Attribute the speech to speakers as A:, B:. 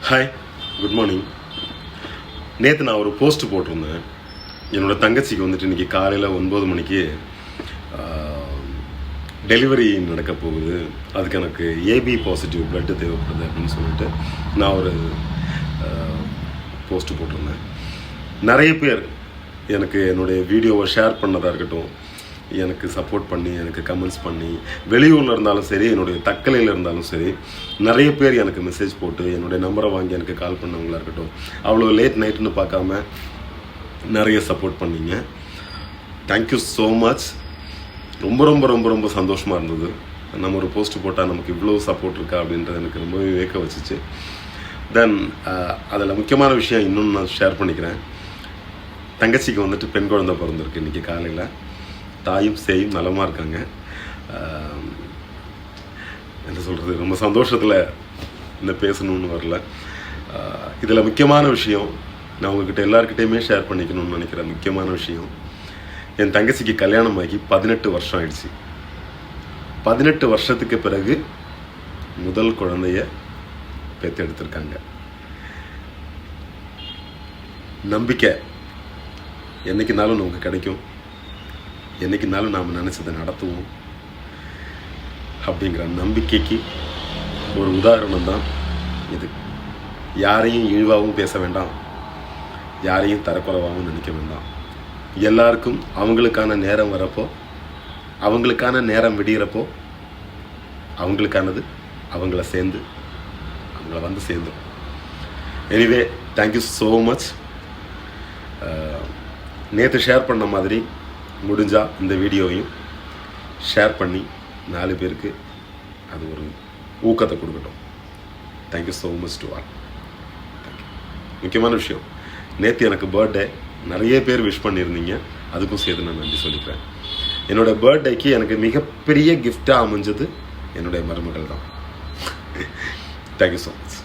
A: Hi, good morning. நேற்று நான் ஒரு போஸ்ட் போட்டிருந்தேன். என்னோடய தங்கச்சிக்கு வந்துட்டு இன்றைக்கி காலையில் 9 மணிக்கு டெலிவரி நடக்க போகுது. அதுக்கு எனக்கு ஏபி பாசிட்டிவ் பிளட்டு தேவைப்படுது அப்படின்னு சொல்லிட்டு நான் ஒரு போஸ்ட்டு போட்டிருந்தேன். நிறைய பேர் எனக்கு என்னுடைய வீடியோவை ஷேர் பண்ணதாக இருக்கட்டும், எனக்கு சப்போர்ட் பண்ணி, எனக்கு கமெண்ட்ஸ் பண்ணி, வெளியூரில் இருந்தாலும் சரி, என்னுடைய தக்கலையில் இருந்தாலும் சரி, நிறைய பேர் எனக்கு மெசேஜ் போட்டு என்னுடைய நம்பரை வாங்கி எனக்கு கால் பண்ணவங்களா இருக்கட்டும், அவ்வளோ லேட் நைட்டுன்னு பார்க்காம நிறைய சப்போர்ட் பண்ணிங்க. Thank you so much. ரொம்ப ரொம்ப ரொம்ப ரொம்ப சந்தோஷமாக இருந்தது. நம்ம ஒரு போஸ்ட் போட்டால் நமக்கு இவ்வளோ சப்போர்ட் இருக்கா அப்படின்றது எனக்கு ரொம்பவே வியக்க வச்சுச்சு. தென் அதில் முக்கியமான விஷயம் இன்னொன்று நான் ஷேர் பண்ணிக்கிறேன். தங்கச்சிக்கு வந்துட்டு பெண் குழந்தை பிறந்திருக்கு இன்றைக்கி காலையில். தாயும் சேயும் நலமாக இருக்காங்க. என்ன சொல்கிறது, ரொம்ப சந்தோஷத்தில் இந்த பேசணுன்னு வரல. இதில் முக்கியமான விஷயம் நான் உங்ககிட்ட எல்லாருக்கிட்டையுமே ஷேர் பண்ணிக்கணும்னு நினைக்கிற முக்கியமான விஷயம், என் தங்கச்சிக்கு கல்யாணம் ஆகி 18 வருஷம் ஆயிடுச்சு. 18 வருஷத்துக்கு பிறகு முதல் குழந்தைய பெற்றெடுத்திருக்காங்க. நம்பிக்கை என்னைக்குனாலும் நமக்கு கிடைக்கும், என்னைக்குனாலும் நாம் நினச்சதை நடத்துவோம் அப்படிங்கிற நம்பிக்கைக்கு ஒரு உதாரணம் தான் இது. யாரையும் இழிவாகவும் பேச வேண்டாம், யாரையும் தரக்குறைவாகவும் நினைக்க வேண்டாம். எல்லாருக்கும் அவங்களுக்கான நேரம் வரப்போ, அவங்களுக்கான நேரம் விடிகிறப்போ, அவங்களுக்கானது அவங்கள வந்து சேர்ந்து. Anyway, thank you so much. நேற்று ஷேர் பண்ண மாதிரி முடிஞ்சால் இந்த வீடியோவையும் ஷேர் பண்ணி 4 பேருக்கு அது ஒரு ஊக்கத்தை கொடுக்கட்டும். Thank you so much to all. Thank you. முக்கியமான விஷயம், நேற்று எனக்கு பர்த்டே, நிறைய பேர் விஷ் பண்ணியிருந்தீங்க, அதுக்கும் சேர்த்து நான் நன்றி சொல்லிக்கிறேன். என்னோடய பர்த்டேக்கு எனக்கு மிகப்பெரிய கிஃப்டாக அமைஞ்சது என்னுடைய மருமகள் தான். Thank you so much.